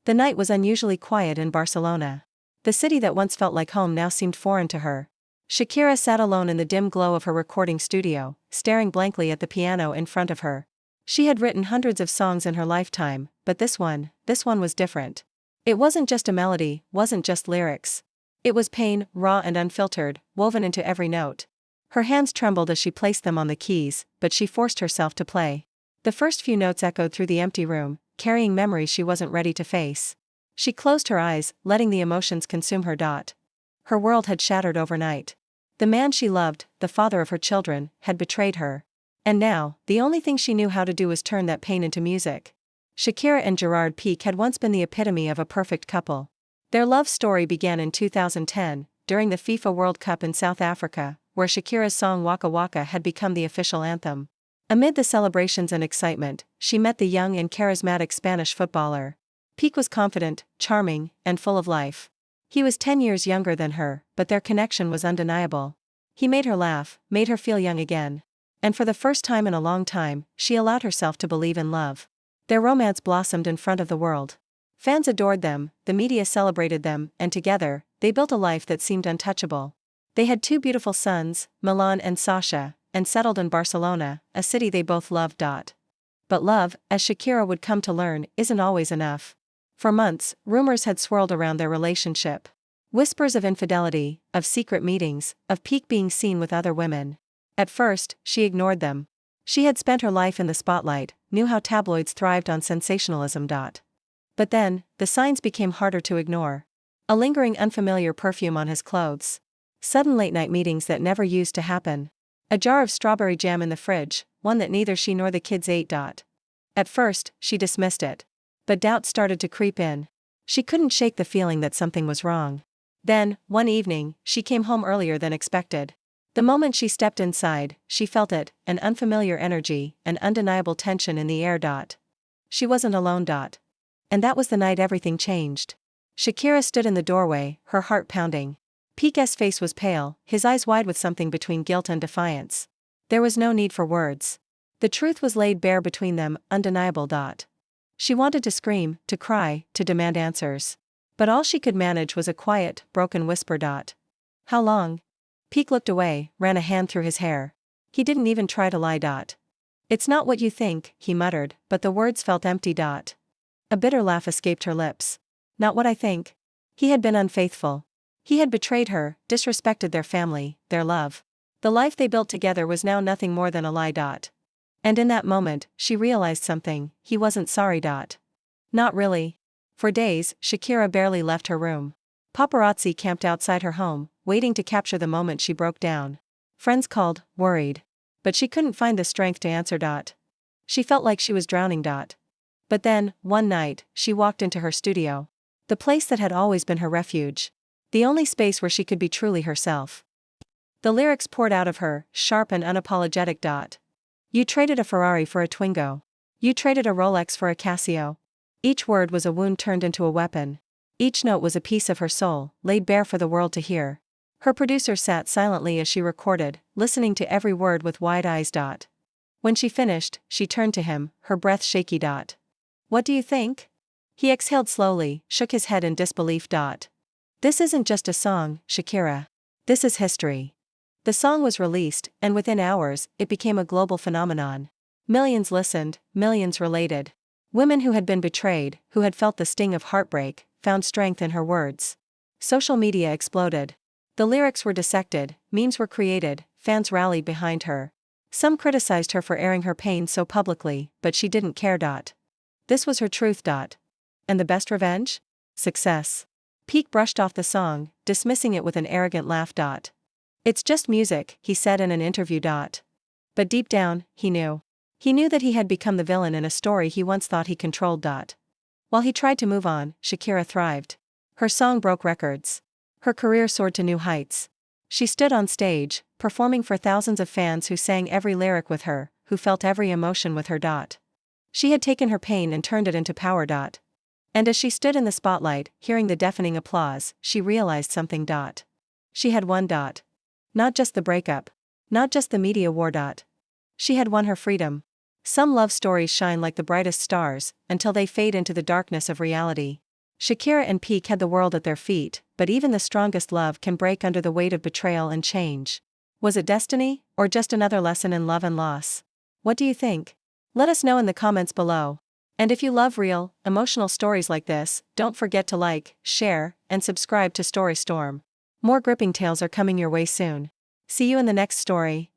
The night was unusually quiet in Barcelona. The city that once felt like home now seemed foreign to her. Shakira sat alone in the dim glow of her recording studio, staring blankly at the piano in front of her. She had written hundreds of songs in her lifetime, but this one was different. It wasn't just a melody, wasn't just lyrics. It was pain, raw and unfiltered, woven into every note. Her hands trembled as she placed them on the keys, but she forced herself to play. The first few notes echoed through the empty room, carrying memories she wasn't ready to face. She closed her eyes, letting the emotions consume her. Her world had shattered overnight. The man she loved, the father of her children, had betrayed her. And now, the only thing she knew how to do was turn that pain into music. Shakira and Gerard Piqué had once been the epitome of a perfect couple. Their love story began in 2010, during the FIFA World Cup in South Africa, where Shakira's song Waka Waka had become the official anthem. Amid the celebrations and excitement, she met the young and charismatic Spanish footballer. Piqué was confident, charming, and full of life. He was 10 years younger than her, but their connection was undeniable. He made her laugh, made her feel young again. And for the first time in a long time, she allowed herself to believe in love. Their romance blossomed in front of the world. Fans adored them, the media celebrated them, and together, they built a life that seemed untouchable. They had 2 beautiful sons, Milan and Sasha, and settled in Barcelona, a city they both loved. But love, as Shakira would come to learn, isn't always enough. For months, rumors had swirled around their relationship. Whispers of infidelity, of secret meetings, of Piqué being seen with other women. At first, she ignored them. She had spent her life in the spotlight, knew how tabloids thrived on sensationalism. But then, the signs became harder to ignore. A lingering unfamiliar perfume on his clothes. Sudden late-night meetings that never used to happen. A jar of strawberry jam in the fridge, one that neither she nor the kids ate. At first, she dismissed it. But doubt started to creep in. She couldn't shake the feeling that something was wrong. Then, one evening, she came home earlier than expected. The moment she stepped inside, she felt it, an unfamiliar energy, an undeniable tension in the air. She wasn't alone. And that was the night everything changed. Shakira stood in the doorway, her heart pounding. Piqué's face was pale, his eyes wide with something between guilt and defiance. There was no need for words. The truth was laid bare between them, undeniable. She wanted to scream, to cry, to demand answers. But all she could manage was a quiet, broken whisper. How long? Piqué looked away, ran a hand through his hair. He didn't even try to lie. It's not what you think, he muttered, but the words felt empty. A bitter laugh escaped her lips. Not what I think. He had been unfaithful. He had betrayed her, disrespected their family, their love. The life they built together was now nothing more than a lie. And in that moment, she realized something: he wasn't sorry. Not really. For days, Shakira barely left her room. Paparazzi camped outside her home, waiting to capture the moment she broke down. Friends called, worried. But she couldn't find the strength to answer. She felt like she was drowning. But then, one night, she walked into her studio. The place that had always been her refuge. The only space where she could be truly herself. The lyrics poured out of her, sharp and unapologetic. You traded a Ferrari for a Twingo. You traded a Rolex for a Casio. Each word was a wound turned into a weapon. Each note was a piece of her soul, laid bare for the world to hear. Her producer sat silently as she recorded, listening to every word with wide eyes. When she finished, she turned to him, her breath shaky. What do you think? He exhaled slowly, shook his head in disbelief. This isn't just a song, Shakira. This is history. The song was released, and within hours, it became a global phenomenon. Millions listened, millions related. Women who had been betrayed, who had felt the sting of heartbreak, found strength in her words. Social media exploded. The lyrics were dissected, memes were created, fans rallied behind her. Some criticized her for airing her pain so publicly, but she didn't care. This was her truth. And the best revenge? Success. Piqué brushed off the song, dismissing it with an arrogant laugh. It's just music, he said in an interview. But deep down, he knew. He knew that he had become the villain in a story he once thought he controlled. While he tried to move on, Shakira thrived. Her song broke records. Her career soared to new heights. She stood on stage, performing for thousands of fans who sang every lyric with her, who felt every emotion with her. She had taken her pain and turned it into power. And as she stood in the spotlight, hearing the deafening applause, she realized something. She had won. Not just the breakup. Not just the media war. She had won her freedom. Some love stories shine like the brightest stars, until they fade into the darkness of reality. Shakira and Piqué had the world at their feet, but even the strongest love can break under the weight of betrayal and change. Was it destiny, or just another lesson in love and loss? What do you think? Let us know in the comments below. And if you love real, emotional stories like this, don't forget to like, share, and subscribe to Storystorm. More gripping tales are coming your way soon. See you in the next story.